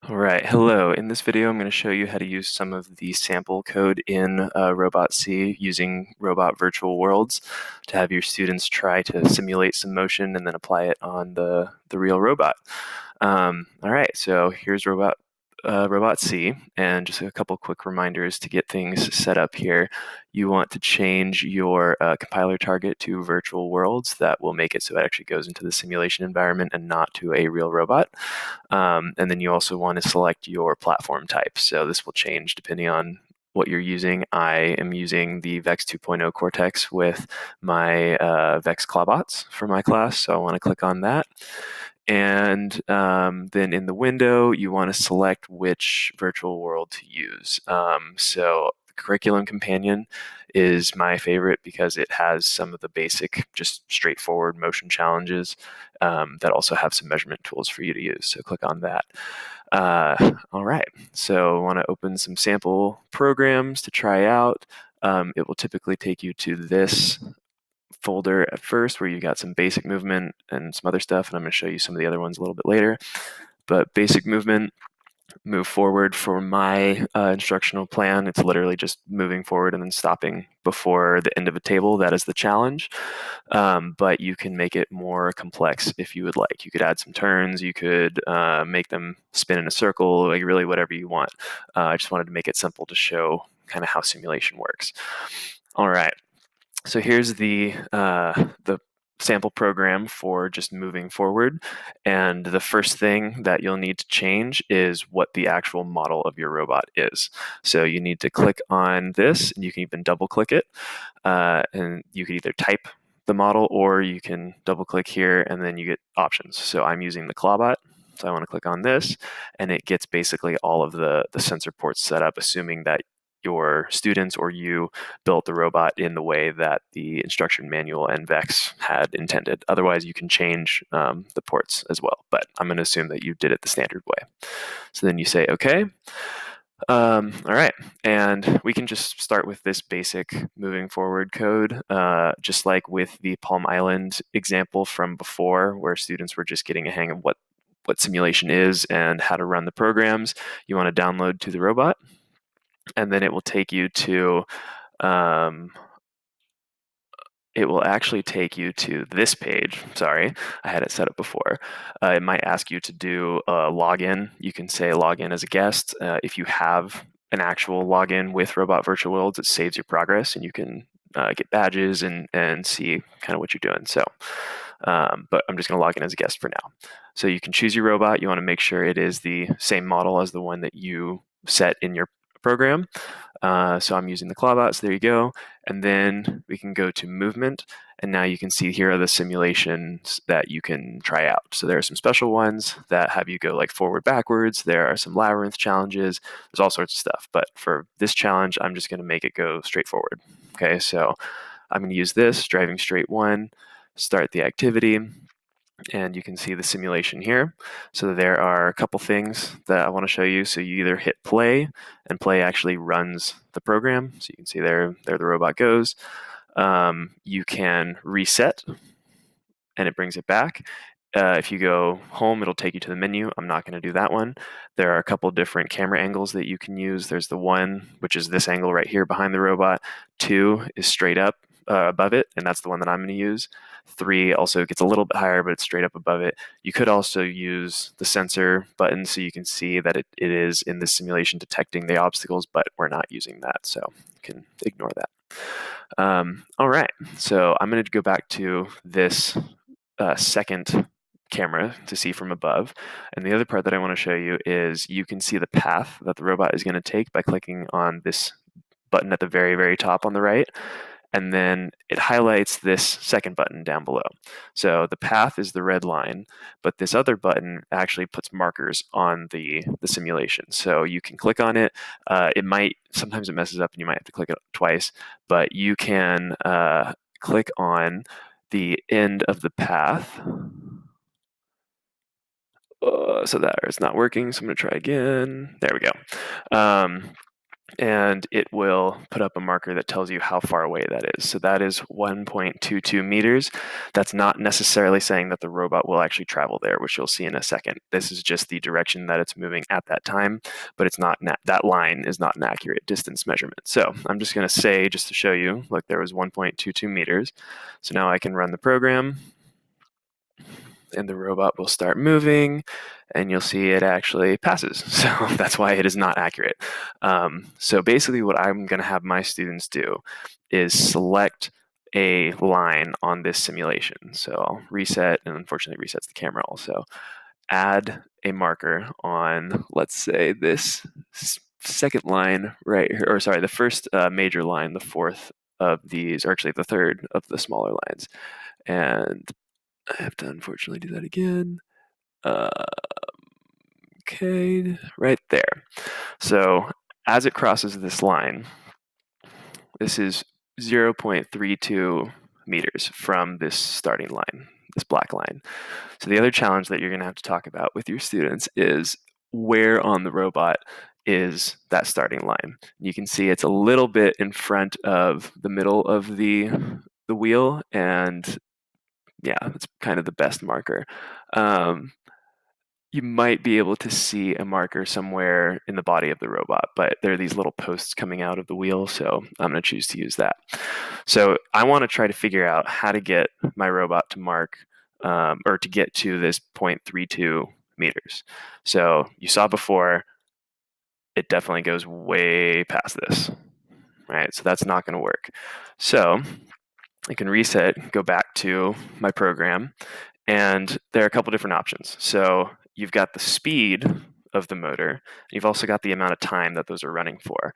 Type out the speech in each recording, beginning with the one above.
All right, hello. In this video, I'm going to show you how to use some of the sample code in Robot C using robot virtual worlds to have your students try to simulate some motion and then apply it on the real robot. All right, so here's Robot C, and just a couple quick reminders to get things set up here. You want to change your compiler target to virtual worlds. That will make it so it actually goes into the simulation environment and not to a real robot. And then you also want to select your platform type. So this will change depending on what you're using. I am using the Vex 2.0 Cortex with my Vex Clawbots for my class, so I want to click on that. And then in the window, you want to select which virtual world to use. So the Curriculum Companion is my favorite because it has some of the basic, just straightforward motion challenges that also have some measurement tools for you to use. So click on that. All right, so I want to open some sample programs to try out. It will typically take you to this folder at first where you got some basic movement and some other stuff, and I'm going to show you some of the other ones a little bit later. But basic movement, move forward. For my instructional plan, it's literally just moving forward and then stopping before the end of a table. That is the challenge. But you can make it more complex if you would like. You could add some turns. You could make them spin in a circle, like really whatever you want. I just wanted to make it simple to show kind of how simulation works. All right. So here's the sample program for just moving forward. And the first thing that you'll need to change is what the actual model of your robot is. So you need to click on this, and you can even double click it. And you can either type the model or you can double click here and then you get options. So I'm using the Clawbot. So I want to click on this, and it gets basically all of the sensor ports set up, assuming that your students or you built the robot in the way that the instruction manual and Vex had intended. Otherwise, you can change the ports as well, but I'm going to assume that you did it the standard way. So then you say, okay. All right, and we can just start with this basic moving forward code, just like with the Palm Island example from before, where students were just getting a hang of what simulation is and how to run the programs. You want to download to the robot, and then it will take you to it will actually take you to this page. Sorry, I had it set up before. It might ask you to do a login. You can say login as a guest. If you have an actual login with Robot Virtual Worlds, it saves your progress and you can get badges and see kind of what you're doing. So, but I'm just going to log in as a guest for now. So you can choose your robot. You want to make sure it is the same model as the one that you set in your program. So I'm using the Clawbot, so there you go. And then we can go to movement, and now you can see here are the simulations that you can try out. So there are some special ones that have you go like forward, backwards. There are some labyrinth challenges. There's all sorts of stuff. But for this challenge, I'm just going to make it go straight forward. Okay, so I'm going to use this, driving straight one, start the activity. And you can see the simulation here. So there are a couple things that I want to show you. So you either hit play, and play actually runs the program. So you can see there the robot goes. You can reset, and it brings it back. If you go home, it'll take you to the menu. I'm not going to do that one. There are a couple different camera angles that you can use. There's the one, which is this angle right here behind the robot. 2 is straight up above it, and that's the one that I'm going to use. 3 also gets a little bit higher, but it's straight up above it. You could also use the sensor button so you can see that it is in this simulation detecting the obstacles, but we're not using that, so you can ignore that. All right, so I'm going to go back to this second camera to see from above. And the other part that I want to show you is you can see the path that the robot is going to take by clicking on this button at the very, very top on the right. And then it highlights this second button down below. So the path is the red line, but this other button actually puts markers on the simulation. So you can click on it. Sometimes it messes up and you might have to click it twice, but you can click on the end of the path. So that is not working, so I'm going to try again. There we go. and it will put up a marker that tells you how far away that is. So that is 1.22 meters. That's not necessarily saying that the robot will actually travel there, which you'll see in a second. This is just the direction that it's moving at that time, but it's not that line is not an accurate distance measurement. So I'm just going to say, just to show you, look, there was 1.22 meters. So now I can run the program, and the robot will start moving, and you'll see it actually passes. So that's why it is not accurate. So basically what I'm going to have my students do is select a line on this simulation. So I'll reset, and unfortunately resets the camera also. Add a marker on, let's say, this second line right here, or sorry, the first major line, the fourth of these, or actually the third of the smaller lines. And I have to unfortunately do that again. Uh, okay, right there. So as it crosses this line, this is 0.32 meters from this starting line, this black line. So the other challenge that you're going to have to talk about with your students is where on the robot is that starting line. You can see it's a little bit in front of the middle of the wheel, and yeah, it's kind of the best marker. You might be able to see a marker somewhere in the body of the robot, but there are these little posts coming out of the wheel, so I'm going to choose to use that. So I want to try to figure out how to get my robot to mark, or to get to this 0.32 meters. So you saw before, it definitely goes way past this, right? So that's not going to work. So I can reset, go back to my program, and there are a couple different options. So you've got the speed of the motor, and you've also got the amount of time that those are running for.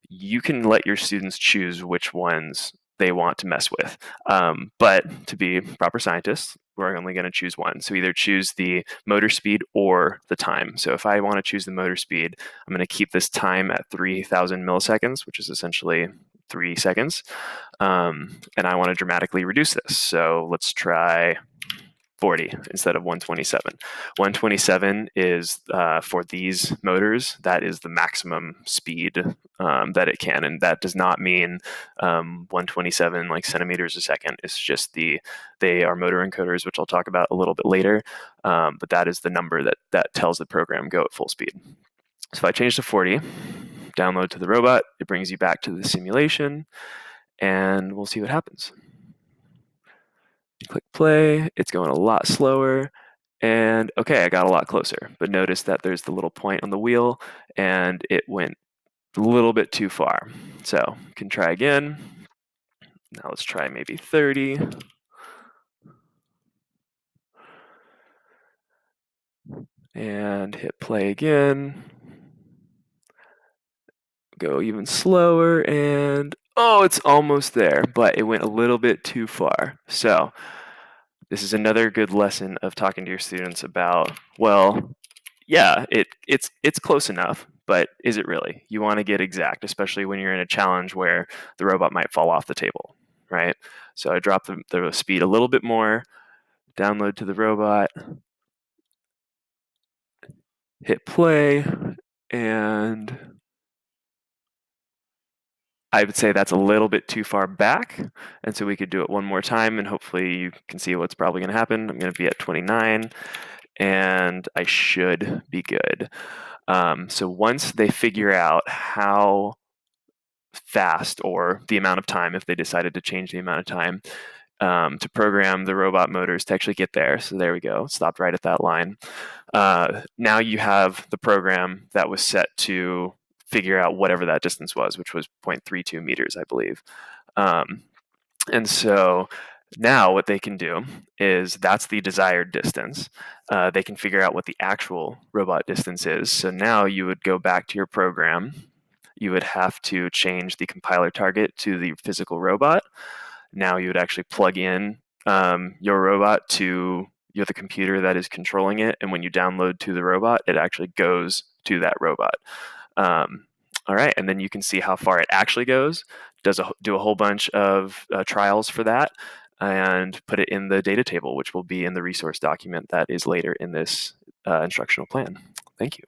You can let your students choose which ones they want to mess with. But to be proper scientists, we're only going to choose one. So either choose the motor speed or the time. So if I want to choose the motor speed, I'm going to keep this time at 3,000 milliseconds, which is essentially 3 seconds. And I want to dramatically reduce this. So let's try 40 instead of 127. 127 is for these motors, that is the maximum speed that it can, and that does not mean 127 like centimeters a second. It's just they are motor encoders, which I'll talk about a little bit later, but that is the number that tells the program go at full speed. So if I change to 40, download to the robot, it brings you back to the simulation, and we'll see what happens. Click play, it's going a lot slower, and okay, I got a lot closer, but notice that there's the little point on the wheel, and it went a little bit too far. So, can try again. Now let's try maybe 30. And hit play again. Go even slower, and oh, it's almost there, but it went a little bit too far. So, this is another good lesson of talking to your students about, well, yeah, it's close enough, but is it really? You want to get exact, especially when you're in a challenge where the robot might fall off the table, right? So I drop the speed a little bit more, download to the robot, hit play, and I would say that's a little bit too far back, and so we could do it one more time, and hopefully you can see what's probably going to happen. I'm going to be at 29, and I should be good. So once they figure out how fast, or the amount of time, if they decided to change the amount of time, to program the robot motors to actually get there. So there we go, stopped right at that line. Now you have the program that was set to figure out whatever that distance was, which was 0.32 meters, I believe. And so now what they can do is, that's the desired distance. They can figure out what the actual robot distance is. So now you would go back to your program. You would have to change the compiler target to the physical robot. Now you would actually plug in your robot to the computer that is controlling it, and when you download to the robot, it actually goes to that robot. All right, and then you can see how far it actually goes. Do a whole bunch of trials for that, and put it in the data table, which will be in the resource document that is later in this instructional plan. Thank you.